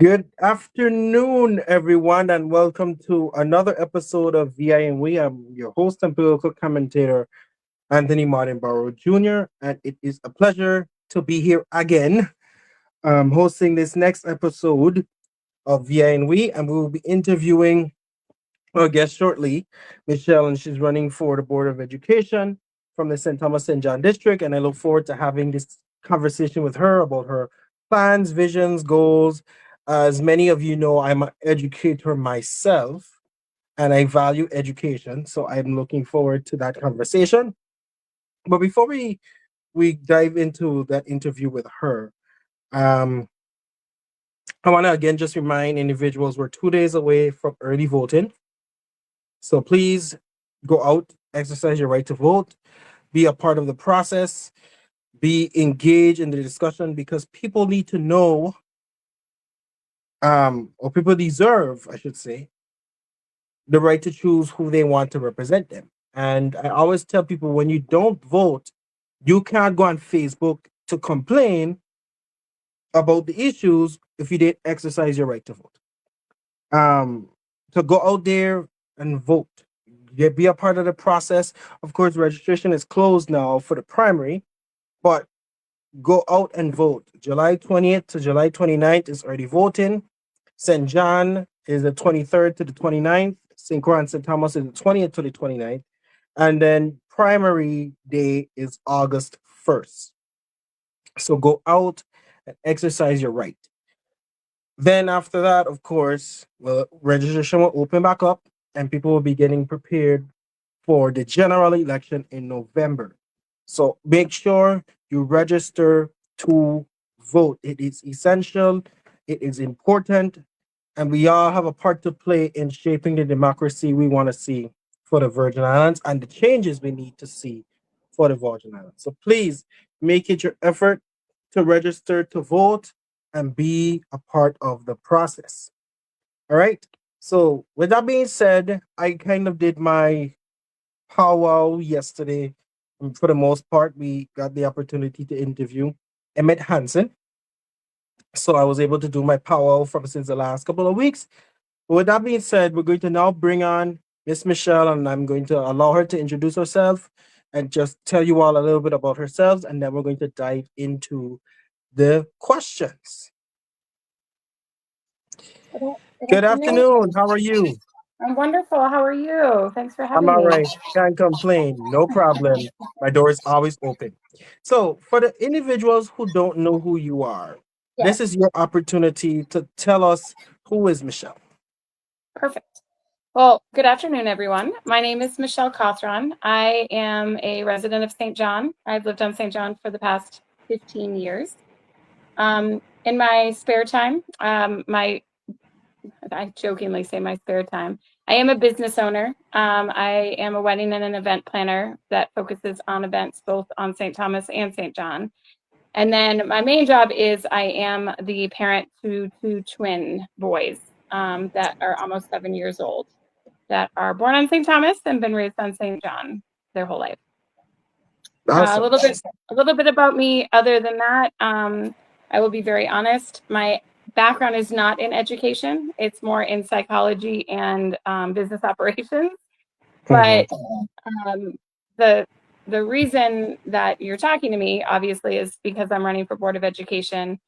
Good afternoon, everyone, and welcome to another episode of VI and We. I'm your host and political commentator, Anthony Martin Barrow Jr., and it is a pleasure to be here again, hosting this next episode of VI and We, and we will be interviewing our guest shortly, Michelle, and she's running for the Board of Education from the St. Thomas St. John District, and I look forward to having this conversation with her about her plans, visions, goals. As many of you know, I'm an educator myself, and I value education, so I'm looking forward to that conversation. But before we dive into that interview with her, um, I want to again just remind individuals we're 2 days away from early voting. So please go out, exercise your right to vote, be a part of the process, be engaged in the discussion because people need to know, or people deserve, I should say, the right to choose who they want to represent them. And I always tell people when you don't vote, you can't go on Facebook to complain about the issues if you didn't exercise your right to vote. Um, to go out there and vote. Be a part of the process. Of course, registration is closed now for the primary, but go out and vote. July 20th to July 29th is early voting. St. John is the 23rd to the 29th. St. Croix and St. Thomas is the 20th to the 29th. And then primary day is August 1st. So go out and exercise your right. Then after that, of course, well, registration will open back up and people will be getting prepared for the general election in November. So make sure you register to vote. It is essential, it is important, and we all have a part to play in shaping the democracy we want to see for the Virgin Islands and the changes we need to see for the Virgin Islands. So please make it your effort to register to vote and be a part of the process. All right. So, with that being said, I kind of did my powwow yesterday. For the most part, we got the opportunity to interview Emmett Hansen. So, I was able to do my powwow from since the last couple of weeks. But with that being said, we're going to now bring on Miss Michelle, and I'm going to allow her to introduce herself and just tell you all a little bit about herself, and then we're going to dive into the questions. Good Good afternoon. afternoon. How are you? I'm wonderful. How are you? Thanks for I'm having all me. right. Can't complain. No problem. My door is always open. So, for the individuals who don't know who you are, this Yes, is your opportunity to tell us who is Michelle. perfect. Well, good afternoon, everyone. My name is Michelle Cawthron. I am a resident of St. John. I've lived on St. John for the past 15 years. In my spare time, I jokingly say my spare time, I am a business owner. I am a wedding and an event planner that focuses on events both on St. Thomas and St. John. And then my main job is I am the parent to two twin boys that are almost 7 years old, that are born on St. Thomas and been raised on St. John their whole life. Uh, a Awesome. little bit, a little bit about me. Other than that, I will be very honest. My background is not in education; it's more in psychology and business operations. Mhm. But um, the the reason that you're talking to me, obviously, is because I'm running for Board of Education.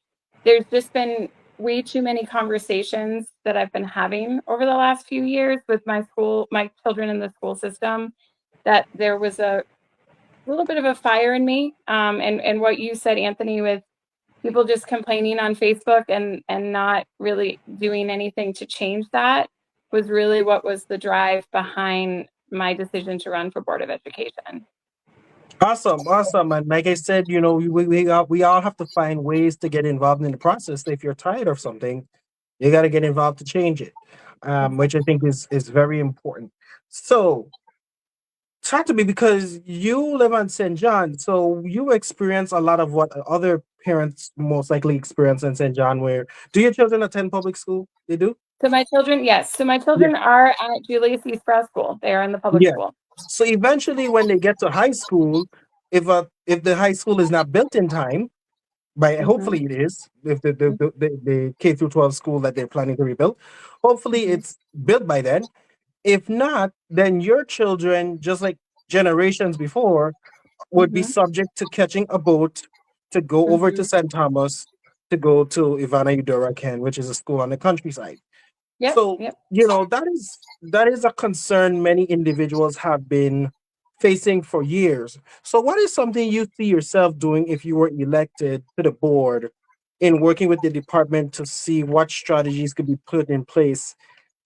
There's just been way too many conversations that I've been having over the last few years with my children in the school system, that there was a little bit of a fire in me. And what you said, Anthony, with people just complaining on Facebook and not really doing anything to change that, was really what was the drive behind my decision to run for Board of Education. Awesome. Awesome. And like I said, we all have to find ways to get involved in the process. If you're tired of something, you got to get involved to change it, which I think is very important. So, talk to me because you live on St. John, so you experience a lot of what other parents most likely experience in St. John. Where do your children attend public school? They do. So my children, yes. So my Yeah. children are at Julius East Brow School. They are in the public Yeah. school. So eventually, when they get to high school, if the high school is not built in time, By Mm-hmm. hopefully it is, if the K through 12 school that they're planning to rebuild, hopefully Mm-hmm. it's built by then. If not, then your children, just like generations before, would be Mm-hmm. subject to catching a boat to go over to Mm-hmm. St. Thomas to go to Ivana Eudora Ken, which is a school on the countryside. Yep. So, Yep. that is a concern many individuals have been facing for years. So what is something you see yourself doing if you were elected to the board in working with the department to see what strategies could be put in place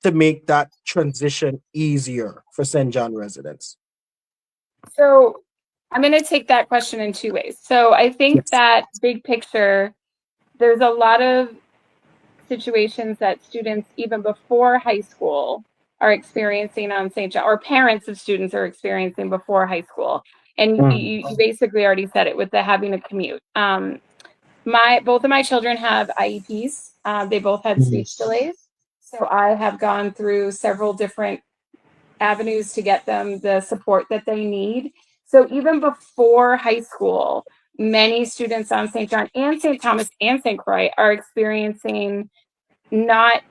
to make that transition easier for St. John residents? So I'm going to take that question in two ways. So I think Yes. that big picture, there's a lot of situations that students, even before high school, are experiencing on St. John, or parents of students are experiencing before high school. And Mm, you basically already said it with the having a commute. My both of my children have IEPs. They both had mm, speech delays. So I have gone through several different avenues to get them the support that they need. So even before high school, many students on St. John and St. Thomas and St. Croix are experiencing not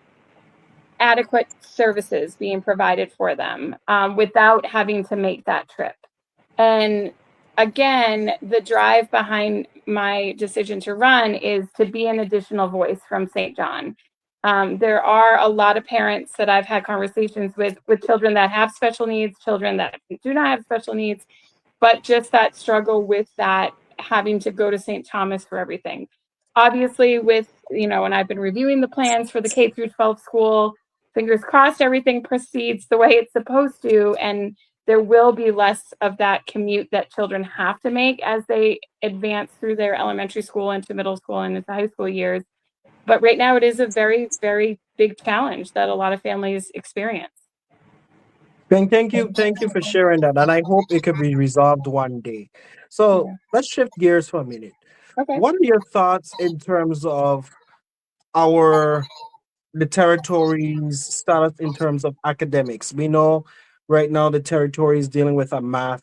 adequate services being provided for them without having to make that trip. And again, the drive behind my decision to run is to be an additional voice from St. John. There are a lot of parents that I've had conversations with children that have special needs, children that do not have special needs, but just that struggle with that having to go to St. Thomas for everything. Obviously, with and I've been reviewing the plans for the K through 12 school. Fingers crossed, everything proceeds the way it's supposed to, and there will be less of that commute that children have to make as they advance through their elementary school into middle school and into high school years. But right now, it is a very, very big challenge that a lot of families experience. Thank you for sharing that, and I hope it could be resolved one day. So Yeah. let's shift gears for a minute. Okay. What are your thoughts in terms of our the territory's status in terms of academics? We know right now the territory is dealing with a math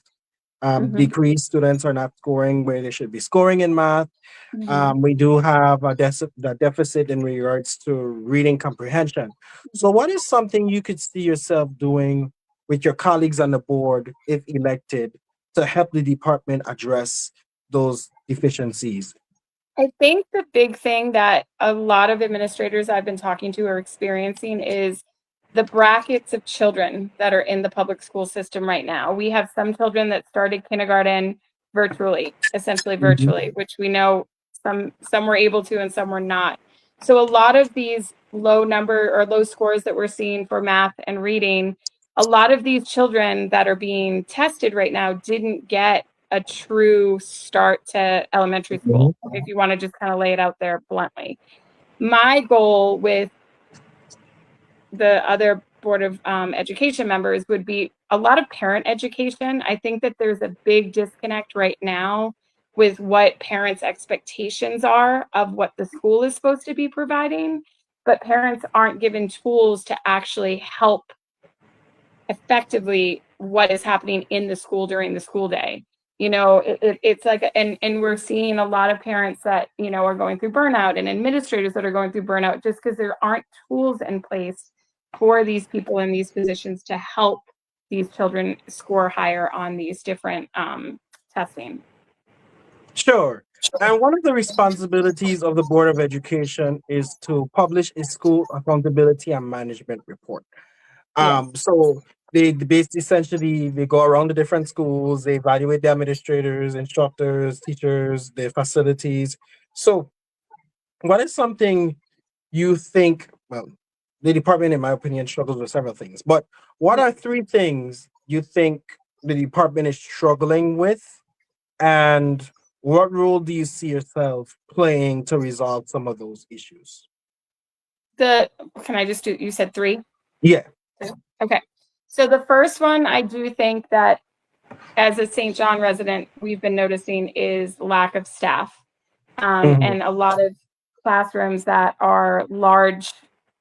Mm-hmm. decrease. Students are not scoring where they should be scoring in math. Mm-hmm. We do have a deficit in regards to reading comprehension. So, what is something you could see yourself doing with your colleagues on the board, if elected, to help the department address those deficiencies? I think the big thing that a lot of administrators I've been talking to are experiencing is the brackets of children that are in the public school system right now. We have some children that started kindergarten virtually, essentially Mhm. virtually, which we know some were able to and some were not. So a lot of these low number or low scores that we're seeing for math and reading, a lot of these children that are being tested right now didn't get a true start to elementary Mhm. school, if you want to just kind of lay it out there bluntly. My goal with the other Board of Education members would be a lot of parent education. I think that there's a big disconnect right now with what parents' expectations are of what the school is supposed to be providing, but parents aren't given tools to actually help effectively what is happening in the school during the school day. It's like, and we're seeing a lot of parents that are going through burnout, and administrators that are going through burnout, just because there aren't tools in place for these people in these positions to help these children score higher on these different testing. Sure. And one of the responsibilities of the Board of Education is to publish a school accountability and management report. Yes. So they basically essentially they go around the different schools, they evaluate the administrators, instructors, teachers, their facilities. So what is something you think, well, the department, in my opinion, struggles with several things, but what Yeah. are three things you think the department is struggling with, and what role do you see yourself playing to resolve some of those issues? The Can I just do? You said three. Yeah. Okay. So the first one, I do think that as a St. John resident, we've been noticing is lack of staff, Mhm. and a lot of classrooms that are large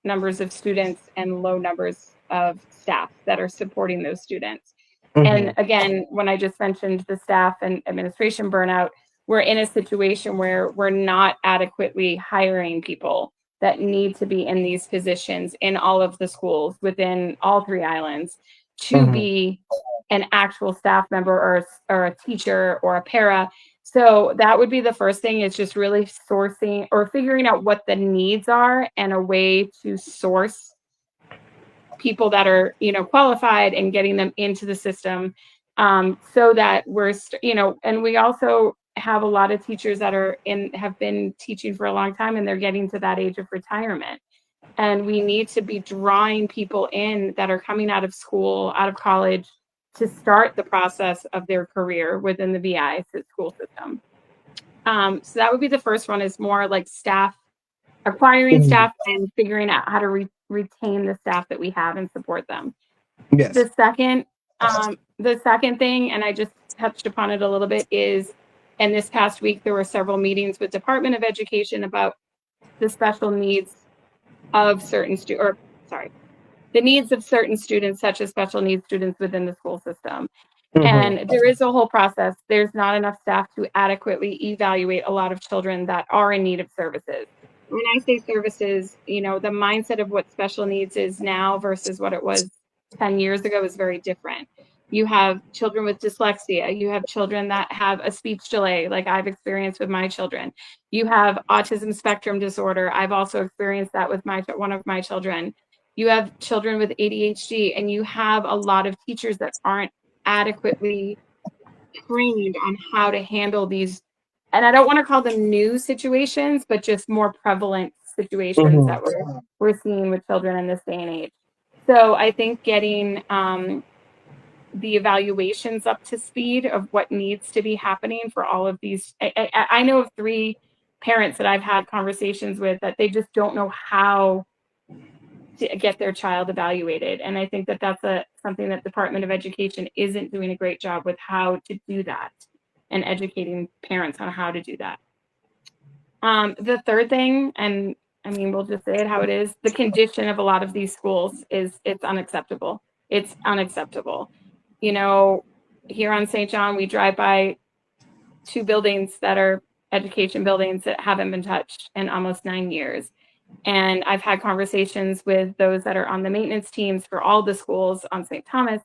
numbers of students and low numbers of staff that are supporting those students. And Mhm. again, when I just mentioned the staff and administration burnout, we're in a situation where we're not adequately hiring people that need to be in these positions in all of the schools within all three islands to Mm-hmm. be an actual staff member or a teacher or a para. So that would be the first thing, is just really sourcing or figuring out what the needs are and a way to source people that are, qualified and getting them into the system, so that we're, and we also have a lot of teachers that have been teaching for a long time, and they're getting to that age of retirement. And we need to be drawing people in that are coming out of school, out of college, to start the process of their career within the VI school system. So that would be the first one, is more like acquiring Mm-hmm. staff and figuring out how to retain the staff that we have and support them. Yes. The second thing, and I just touched upon it a little bit, is, and this past week there were several meetings with Department of Education about the special needs of certain the needs of certain students, such as special needs students within the school system. Mm-hmm. And there is a whole process. There's not enough staff to adequately evaluate a lot of children that are in need of services. When I say services, the mindset of what special needs is now versus what it was 10 years ago is very different. You have children with dyslexia. You have children that have a speech delay, like I've experienced with my children. You have autism spectrum disorder. I've also experienced that with one of my children. You have children with ADHD, and you have a lot of teachers that aren't adequately trained on how to handle these, and I don't want to call them new situations, but just more prevalent situations Mm-hmm. that we're seeing with children in this day and age. So I think getting the evaluations up to speed of what needs to be happening for all of these. I know of 3 parents that I've had conversations with that they just don't know how to get their child evaluated. And I think that that's something that Department of Education isn't doing a great job with, how to do that and educating parents on how to do that. The third thing, and I mean, we'll just say it how it is, the condition of a lot of these schools it's unacceptable. It's unacceptable. Here on St. John, we drive by 2 buildings that are education buildings that haven't been touched in almost 9 years. And I've had conversations with those that are on the maintenance teams for all the schools on St. Thomas.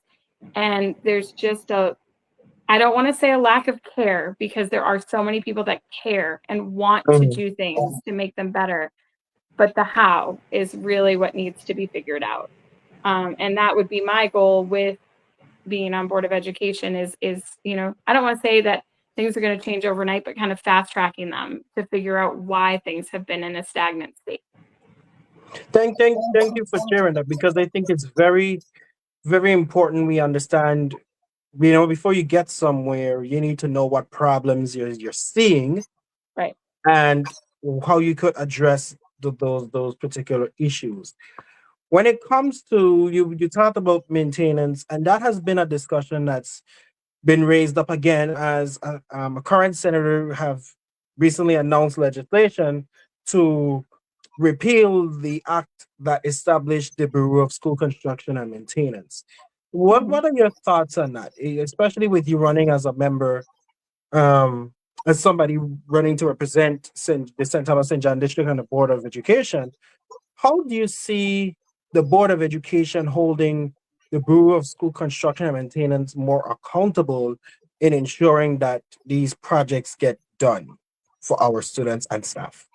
And there's just I don't want to say a lack of care, because there are so many people that care and want to Mm-hmm. do things to make them better. But the how is really what needs to be figured out. And that would be my goal with being on Board of Education is, I don't want to say that things are going to change overnight, but kind of fast tracking them to figure out why things have been in a stagnant state. Thank you for sharing that, because I think it's very, very important we understand. Before you get somewhere, you need to know what problems you're seeing, Right. and how you could address those particular issues. When it comes to, you talked about maintenance, and that has been a discussion that's been raised up again, as a current senator have recently announced legislation to repeal the act that established the Bureau of School Construction and Maintenance. What are your thoughts on that, especially with you running as a member, um, as somebody running to represent the St. Thomas St. John District on the Board of Education? How do you see the Board of Education holding the Bureau of School Construction and Maintenance more accountable in ensuring that these projects get done for our students and staff?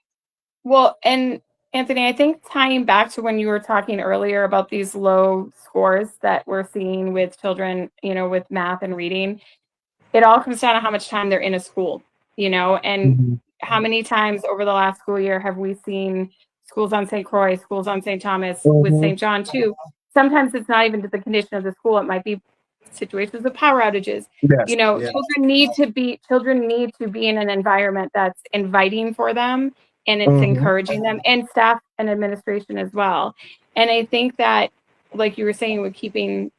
Well, and Anthony, I think tying back to when you were talking earlier about these low scores that we're seeing with children, with math and reading, it all comes down to how much time they're in a school, and Mhm. how many times over the last school year have we seen schools on St. Croix, schools on St. Thomas, with Mhm. St. John too. Sometimes it's not even to the condition of the school. It might be situations of power outages. Yes. Yeah. Children need to be in an environment that's inviting for them, and it's Mhm. encouraging them, and staff and administration as well. And I think that, like you were saying, with keeping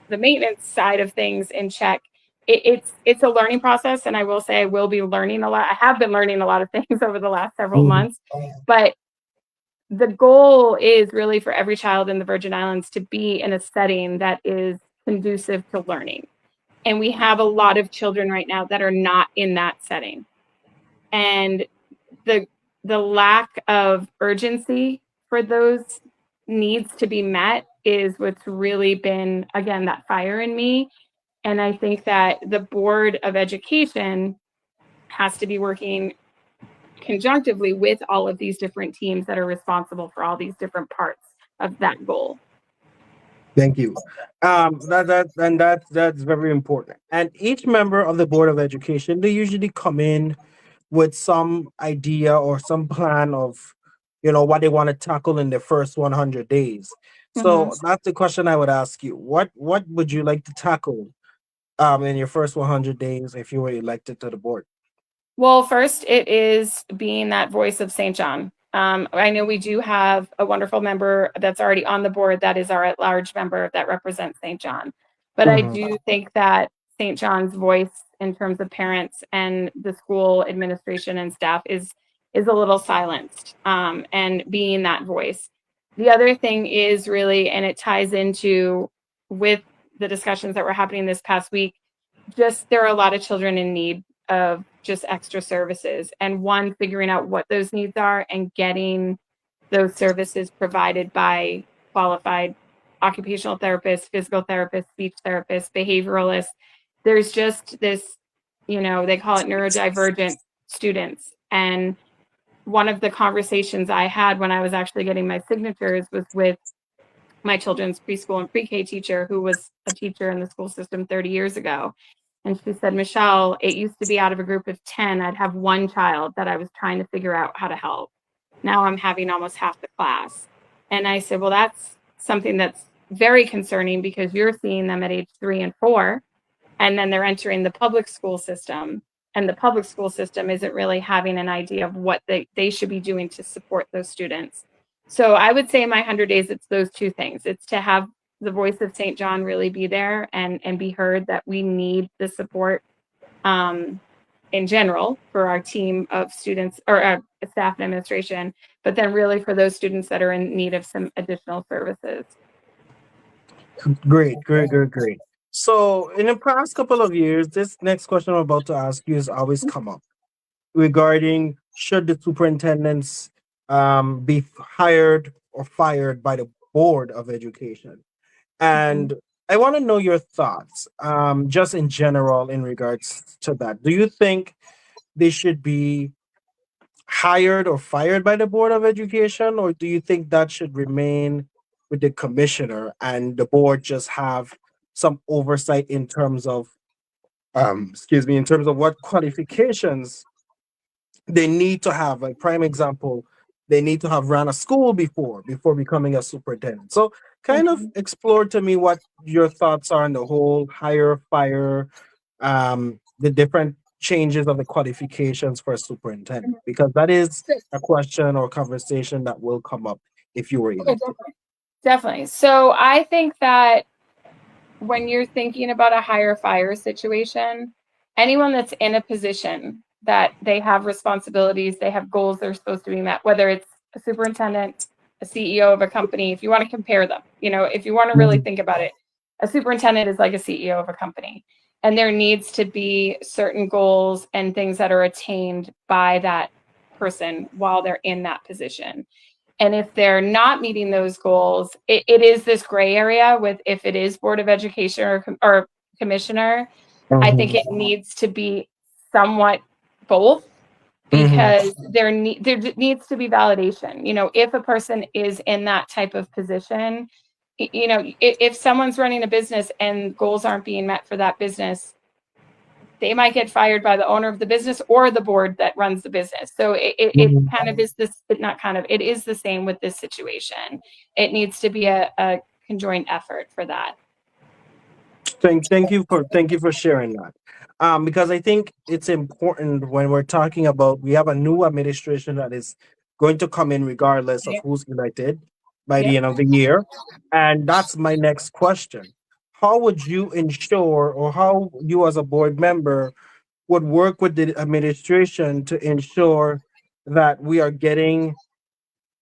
the maintenance side of things in check, it's a learning process. And I will say I will be learning a lot. I have been learning a lot of things over the last several Mhm. months, but the goal is really for every child in the Virgin Islands to be in a setting that is conducive to learning. And we have a lot of children right now that are not in that setting. And the the lack of urgency for those needs to be met is what's really been, again, that fire in me. And I think that the Board of Education has to be working conjunctively with all of these different teams that are responsible for all these different parts of that goal. Thank you. That's very important. And each member of the Board of Education, they usually come in with some idea or some plan of, what they want to tackle in the first 100 days. Mm-hmm. So that's the question I would ask you. What would you like to tackle in your first 100 days if you were elected to the board? Well, first, it is being that voice of St. John. I know we do have a wonderful member that's already on the board that is our at-large member that represents St. John. But I Mhm. do think that St. John's voice in terms of parents and the school administration and staff is a little silenced, and being that voice. The other thing is really, and it ties into with the discussions that were happening this past week, just there are a lot of children in need of just extra services, and one, figuring out what those needs are and getting those services provided by qualified occupational therapists, physical therapists, speech therapists, behavioralists. There's just this, they call it neurodivergent students. And one of the conversations I had when I was actually getting my signatures was with my children's preschool and pre-K teacher, who was a teacher in the school system 30 years ago. And she said, Michelle, it used to be out of a group of 10, I'd have one child that I was trying to figure out how to help. Now I'm having almost half the class. And I said, well, that's something that's very concerning, because you're seeing them at age 3 and 4, and then they're entering the public school system. And the public school system isn't really having an idea of what they should be doing to support those students. So I would say in my 100 days, it's those two things. It's to have the voice of St. John really be there and be heard, that we need the support, um, in general for our team of students, or staff and administration, but then really for those students that are in need of some additional services. Great, great, great, great. So, in the past couple of years, this next question I'm about to ask you has always come up regarding should the superintendents be hired or fired by the Board of Education. Mhm. And I want to know your thoughts, just in general, in regards to that. Do you think they should be hired or fired by the Board of Education, or do you think that should remain with the commissioner and the board just have some oversight in terms of, excuse me, in terms of what qualifications they need to have? Like prime example, they need to have run a school before becoming a superintendent. So kind of Mhm. explore to me what your thoughts are on the whole hire fire, the different changes of the qualifications for a superintendent, because that is a question or conversation that will come up if you were Okay, elected. definitely. So I think that when you're thinking about a hire fire situation, anyone that's in a position that they have responsibilities, they have goals they're supposed to be met, whether it's a superintendent, a CEO of a company, if you want to compare them, if you want to really Mhm. think about it, a superintendent is like a CEO of a company. And there needs to be certain goals and things that are attained by that person while they're in that position. And if they're not meeting those goals, it is this gray area with if it is Board of Education or commissioner. I think Mhm. it needs to be somewhat both, Mhm. because there needs to be validation. If a person is in that type of position, if someone's running a business and goals aren't being met for that business, they might get fired by the owner of the business or the board that runs the business. So it Mhm. kind of is this, not kind of, it is the same with this situation. It needs to be a conjoined effort for that. Thank you for sharing that. Because I think it's important when we're talking about we have a new administration that is going to come in regardless of Yeah. who's elected by the Yep. end of the year. And that's my next question. How would you ensure, or how you as a board member would work with the administration to ensure that we are getting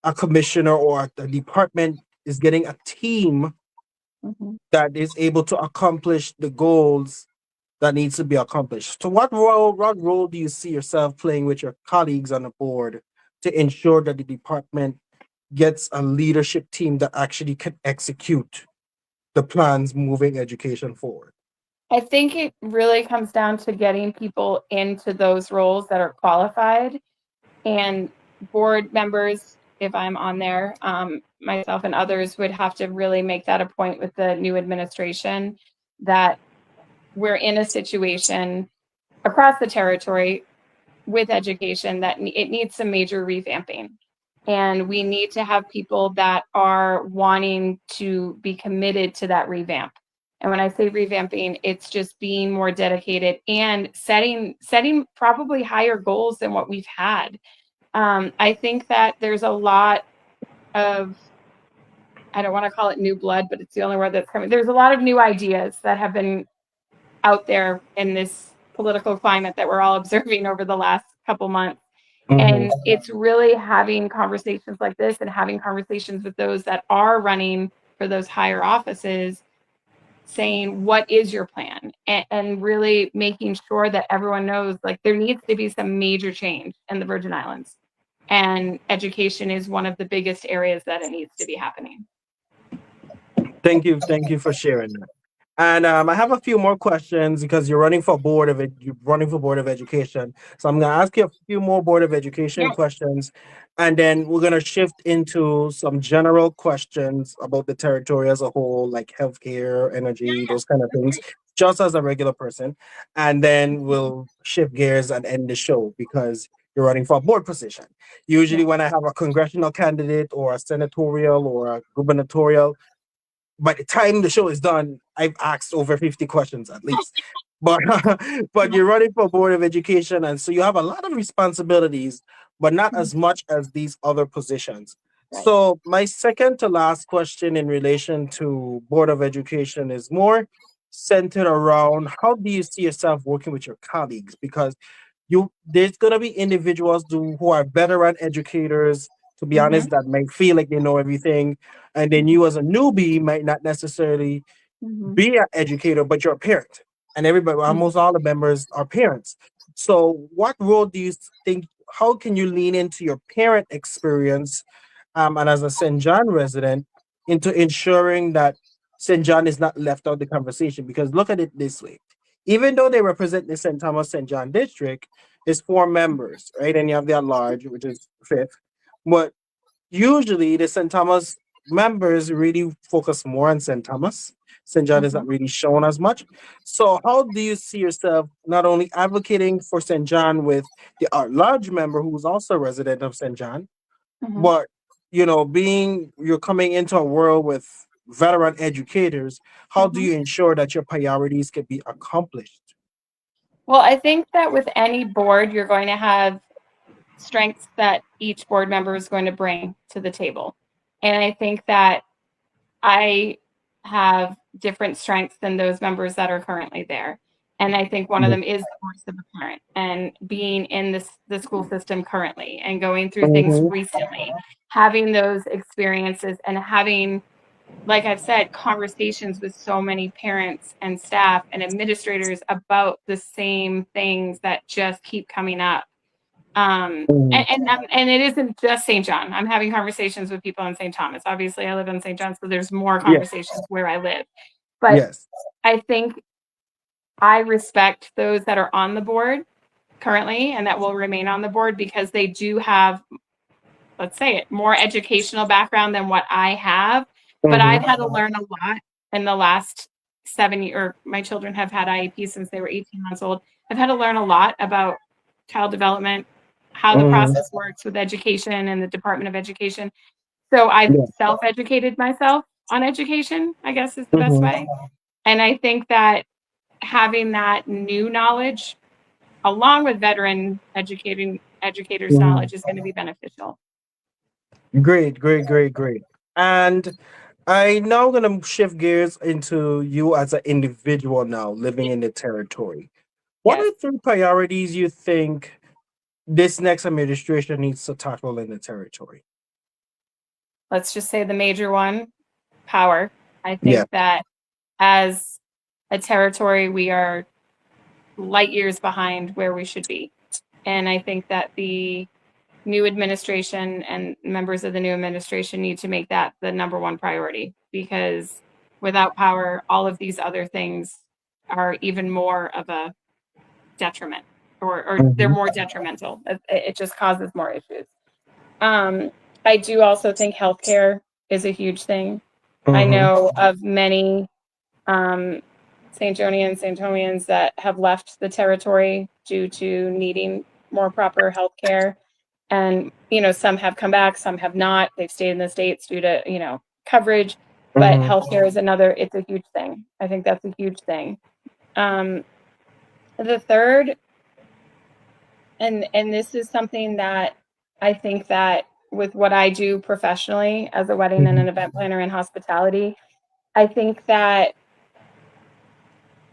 a commissioner, or the department is getting a team Mhm. that is able to accomplish the goals that needs to be accomplished. So, what role do you see yourself playing with your colleagues on the board to ensure that the department gets a leadership team that actually can execute the plans moving education forward? I think it really comes down to getting people into those roles that are qualified, and board members, if I'm on there, myself and others would have to really make that a point with the new administration that we're in a situation across the territory with education that it needs some major revamping. And we need to have people that are wanting to be committed to that revamp. And when I say revamping, it's just being more dedicated and setting probably higher goals than what we've had. I think that there's a lot of, I don't want to call it new blood, but it's the only word that's coming. There's a lot of new ideas that have been out there in this political climate that we're all observing over the last couple months. Mhm. And it's really having conversations like this and having conversations with those that are running for those higher offices, saying, what is your plan? And really making sure that everyone knows, like, there needs to be some major change in the Virgin Islands. And education is one of the biggest areas that it needs to be happening. Thank you for sharing that. And I have a few more questions because you're running for board of education. So I'm going to ask you a few more board of education Yes. questions, and then we're going to shift into some general questions about the territory as a whole, like healthcare, energy, those kind of things, just as a regular person. And then we'll shift gears and end the show because you're running for a board position. Usually, Yeah. when I have a congressional candidate or a senatorial or a gubernatorial, by the time the show is done, I've asked over 50 questions at least. But but you're running for board of education, and so you have a lot of responsibilities, but not as much as these other positions. Right. So my second to last question in relation to board of education is more centered around how do you see yourself working with your colleagues? Because there's gonna be individuals who are veteran educators, to be Mm-hmm. honest, that might feel like they know everything, and then you as a newbie might not necessarily Mm-hmm. be an educator, but you're a parent, and everybody, almost all the members are parents. So, what role do you think? How can you lean into your parent experience, and as a St. John resident, into ensuring that St. John is not left out of the conversation? Because look at it this way: even though they represent the St. Thomas St. John district, it's four members, right? And you have the at large, which is fifth, but usually the St. Thomas members really focus more on St. Thomas. St. John is Mm-hmm. not really shown as much. So how do you see yourself not only advocating for St. John with the large member who's also a resident of St. John, Mm-hmm. but being you're coming into a world with veteran educators, how do Mm-hmm. you ensure that your priorities can be accomplished? Well, I think that with any board, you're going to have strengths that each board member is going to bring to the table. And I think that I have different strengths than those members that are currently there. And I think one of them is the voice of a parent and being in the school system currently and going through things Mhm. recently, having those experiences and having, like I've said, conversations with so many parents and staff and administrators about the same things that just keep coming up. Mhm. And it isn't just St. John. I'm having conversations with people in St. Thomas. Obviously, I live in St. John, so there's more Yeah. conversations where I live. But Yes. I think I respect those that are on the board currently and that will remain on the board because they do have, let's say it, more educational background than what I have. But I've Mhm. had to learn a lot in the last 7 years. Or my children have had IEP since they were 18 months old. I've had to learn a lot about child development, how the Mhm. process works with education and the Department of Education. So I've Yeah. self-educated myself on education, I guess is the best Mhm. way. And I think that having that new knowledge along with veteran educating educators' Mhm. knowledge is going to be beneficial. Great, great, great, great. And I now gonna shift gears into you as an individual now living in the territory. What Yes. are three priorities you think this next administration needs to tackle in the territory? Let's just say the major one, power. I Yeah. think that as a territory, we are light years behind where we should be. And I think that the new administration and members of the new administration need to make that the number one priority, because without power, all of these other things are even more of a detriment, or they're Mhm. more detrimental. It just causes more issues. Um, I do also think healthcare is a huge thing. I Mhm. know of many um, St. Jonians, St. Tomians that have left the territory due to needing more proper health care. And, some have come back, some have not. They've stayed in the States due to, coverage. But Mhm. healthcare is it's a huge thing. I think that's a huge thing. Um, the third, and this is something that I think that with what I do professionally as a wedding and Mhm. an event planner in hospitality, I think that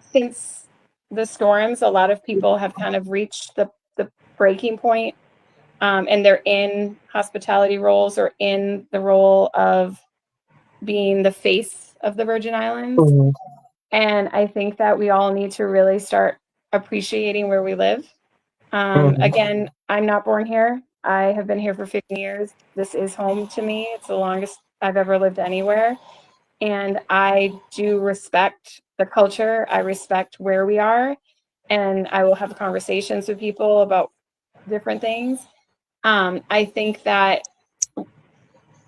since the storms, a lot of people have kind of reached the breaking point, and they're in hospitality roles or in the role of being the face of the Virgin Islands. Mhm. And I think that we all need to really start appreciating where we live. Mhm. Again, I'm not born here. I have been here for 50 years. This is home to me. It's the longest I've ever lived anywhere. And I do respect the culture. I respect where we are. And I will have conversations with people about different things. I think that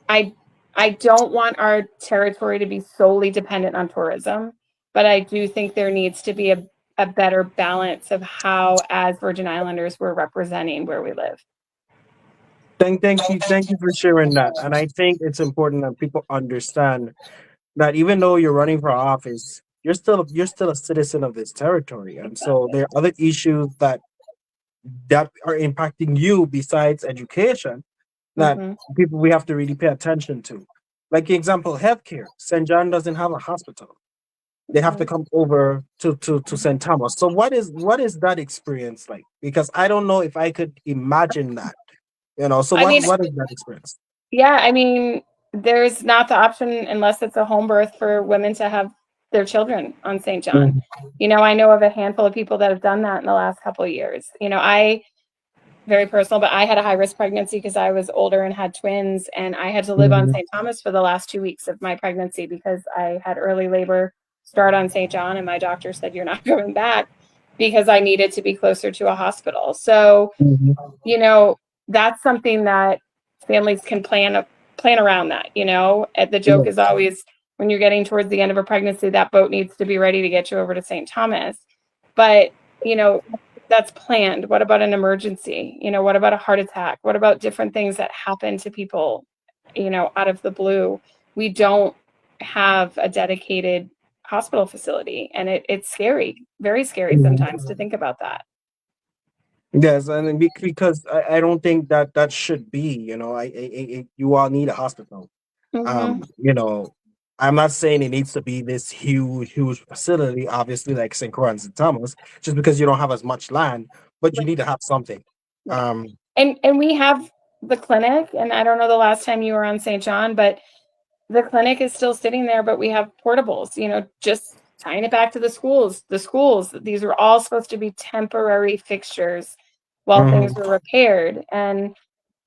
I I don't want our territory to be solely dependent on tourism, but I do think there needs to be a better balance of how, as Virgin Islanders, we're representing where we live. Thank you for sharing that. And I think it's important that people understand that even though you're running for office, you're still a citizen of this territory, and so Exactly. there are other issues that are impacting you besides education that Mm-hmm. people we have to really pay attention to. Like example, healthcare. St. John doesn't have a hospital. They have to Mm-hmm. come over to St. Thomas. So what is that experience like? Because I don't know if I could imagine that. So I what mean, what is that experience? yeah, I mean, there's not the option unless it's a home birth for women to have their children on St. John. Mhm. I know of a handful of people that have done that in the last couple of years. I very personal, but I had a high risk pregnancy because I was older and had twins, and I had to live on Mhm. St. Thomas for the last 2 weeks of my pregnancy because I had early labor start on St. John, and my doctor said, "You're not going back," because I needed to be closer to a hospital. So, Mhm. you know, that's something that families can plan around that. And the joke Yeah. is always, when you're getting towards the end of a pregnancy, that boat needs to be ready to get you over to St. Thomas. But, you know, that's planned. What about an emergency? What about a heart attack? What about different things that happen to people, out of the blue? We don't have a dedicated hospital facility, and it's scary, very scary sometimes Mhm. to think about that. Yes, and then because I don't think that should be. You all need a hospital. Hmm. You know, I'm not saying it needs to be this huge facility, obviously, like St. Croix and St. Thomas, just because you don't have as much land, but you need to have something. Right. Um, And we have the clinic, and I don't know the last time you were on St. John, but the clinic is still sitting there, but we have portables, just tying it back to the schools. The schools, these are all supposed to be temporary fixtures while things mhm, were repaired. And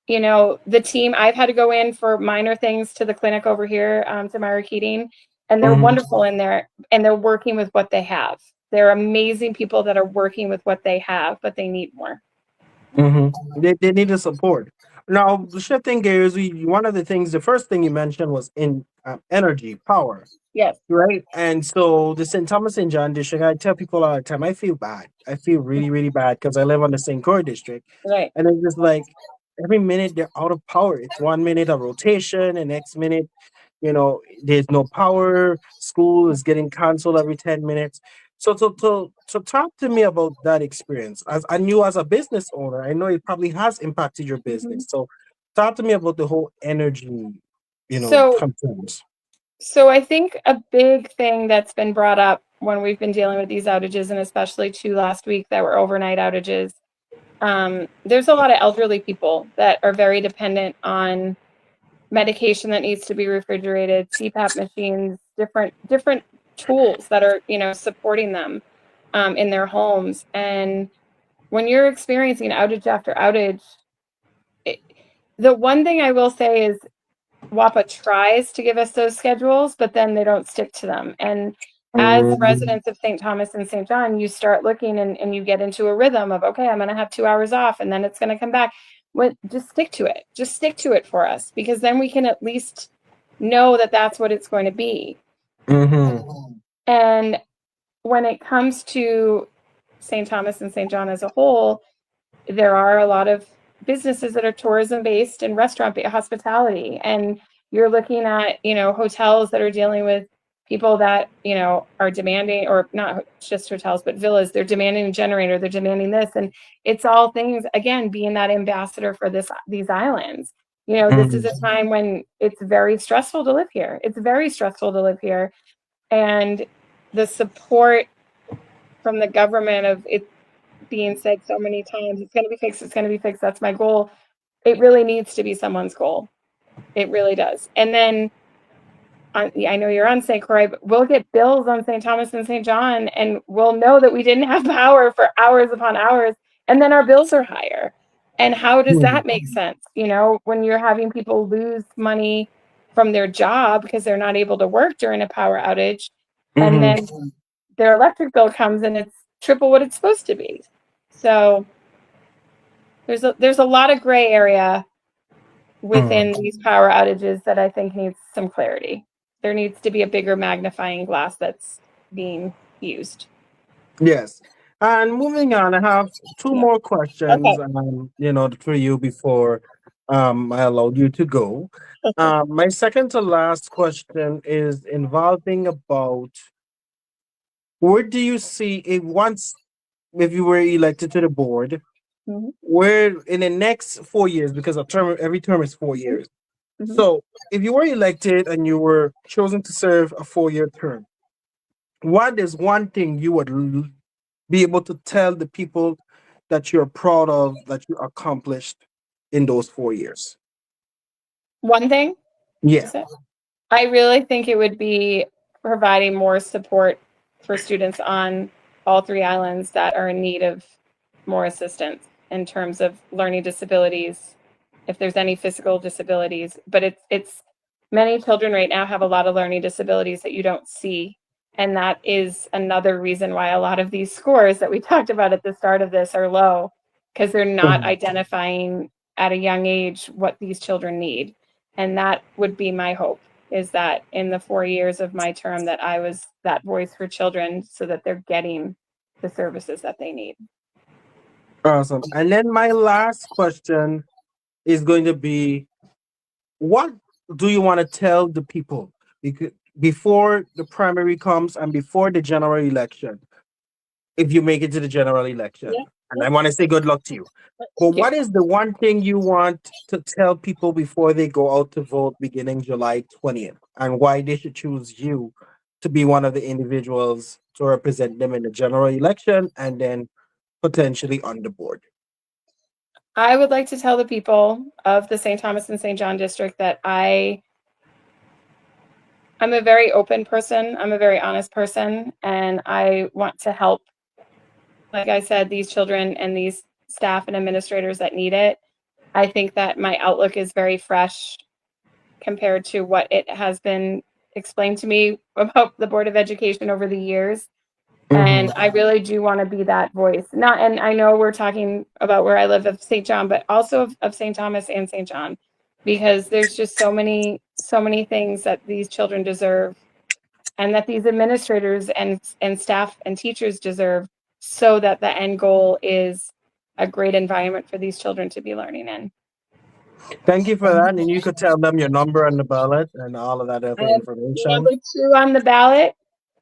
the team, I've had to go in for minor things to the clinic over here, to Myra Keating, and they're mhm, wonderful in there, and they're working with what they have. They're amazing people that are working with what they have, but they need more. They need the support. Now, shifting gears, one of the first thing you mentioned was in energy, power. Yes. Right. And so the St. Thomas and John district, I tell people all the time, I feel bad. I feel really, really bad because I live on the St. Croix district. Right. And it's just like every minute they're out of power. It's 1 minute of rotation, and next minute, there's no power. School is getting canceled every 10 minutes. So talk to me about that experience. As I knew as a business owner, I know it probably has impacted your Mhm. business. So talk to me about the whole energy, So concerns. So I think a big thing that's been brought up when we've been dealing with these outages, and especially two last week that were overnight outages, there's a lot of elderly people that are very dependent on medication that needs to be refrigerated, CPAP machines, different tools that are supporting them. in their homes. And when you're experiencing outage after outage, the one thing I will say is WAPA tries to give us those schedules, but then they don't stick to them. And as Mm, residents of St. Thomas and St. John, you start looking and you get into a rhythm of, okay, I'm going to have 2 hours off and then it's going to come back. Just stick to it. Just stick to it for us, because then we can at least know that that's what it's going to be. mm-hmm. And when it comes to St. Thomas and St. John as a whole, there are a lot of businesses that are tourism based and restaurant based, hospitality, and you're looking at, hotels that are dealing with people that, are demanding, or not just hotels but villas, they're demanding a generator, they're demanding this, and it's all things, again, being that ambassador for these islands. This is Mm-hmm. a time when it's very stressful to live here. It's very stressful to live here, and the support from the government of it being said so many times, it's going to be fixed, it's going to be fixed, that's my goal. It really needs to be someone's goal. It really does. And then I know you're on St. Croix, but we'll get bills on St. Thomas and St. John, and we'll know that we didn't have power for hours upon hours, and then our bills are higher. And how does that make sense? When you're having people lose money from their job because they're not able to work during a power outage, and Mm-hmm. then their electric bill comes and it's triple what it's supposed to be. So there's a lot of gray area within these power outages that I think needs some clarity. There needs to be a bigger magnifying glass that's being used. Yes. And moving on, I have two Yeah. more questions, Okay. for you before I allowed you to go. My second to last question is involving about where do you see it once if you were elected to the board, Mm-hmm. where in the next 4 years, because a term every term is 4 years. Mm-hmm. So if you were elected and you were chosen to serve a 4 year term, what is one thing you would be able to tell the people that you're proud of that you accomplished in those 4 years? One thing, Yeah. is it? I really think it would be providing more support for students on all three islands that are in need of more assistance in terms of learning disabilities, if there's any physical disabilities. But it's many children right now have a lot of learning disabilities that you don't see. And that is another reason why a lot of these scores that we talked about at the start of this are low, because they're not Mhm. identifying at a young age what these children need. And that would be my hope, is that in the 4 years of my term that I was that voice for children so that they're getting the services that they need. Awesome. And then my last question is going to be, what do you want to tell the people because before the primary comes and before the general election, if you make it to the general Yeah, election? And yeah. I want to say good luck to you. But Thank you. what is the one thing you want to tell people before they go out to vote beginning July 20th, and why they should choose you to be one of the individuals to represent them in the general election and then potentially on the board? I would like to tell the people of the St. Thomas and St. John district that I'm a very open person. I'm a very honest person, and I want to help, like I said, these children and these staff and administrators that need it. I think that my outlook is very fresh compared to what it has been explained to me about the Board of Education over the years. And Mm-hmm. I really do want to be that voice. Not, and I know we're talking about where I live of St. John, but also of St. Thomas and St. John, because there's just so many things that these children deserve, and that these administrators and staff and teachers deserve, so that the end goal is a great environment for these children to be learning in. Thank you for that. And you could tell them your number on the ballot and all of that I other am information. number 2 on the ballot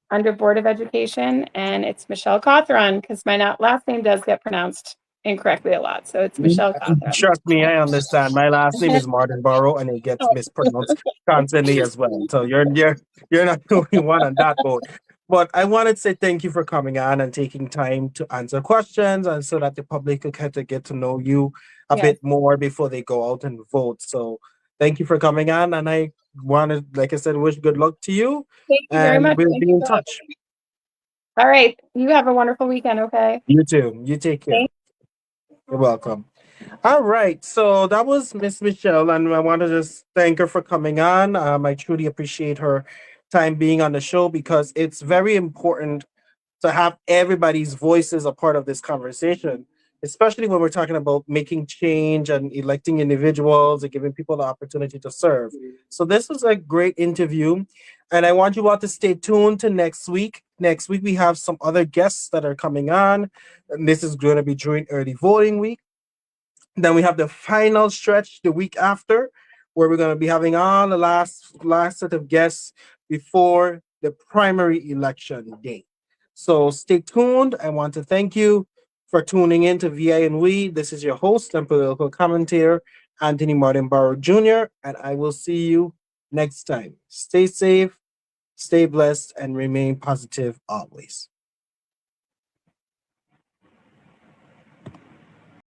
under Board of Education, and it's Michelle Cawthron, because my last name does get pronounced incorrectly a lot. So it's Michelle Cawthron. Trust me, I understand. My last name is Martin Barrow, and it gets Oh, mispronounced constantly as well. So you're not the only one on that boat. But I wanted to say thank you for coming on and taking time to answer questions, and so that the public could kind of get to know you a yes. bit more before they go out and vote. So thank you for coming on, and I wanted, like I said, wish good luck to you, Thank you very and much. we'll Thank be you in for having touch. me. All right. You have a wonderful weekend, okay? You too. You take care. Thank You're welcome. All right. So that was Miss Michelle, and I want to just thank her for coming on. I truly appreciate her time being on the show because it's very important to have everybody's voices a part of this conversation, especially when we're talking about making change and electing individuals and giving people the opportunity to serve. So this was a great interview, and I want you all to stay tuned to next week. Next week we have some other guests that are coming on, and this is going to be during early voting week. Then we have the final stretch the week after, where we're going to be having all the last set of guests before the primary election day. So stay tuned. I want to thank you for tuning in to VI and We. This is your host and political commentator, Anthony Martin Barrow Jr., and I will see you next time. Stay safe, stay blessed, and remain positive always.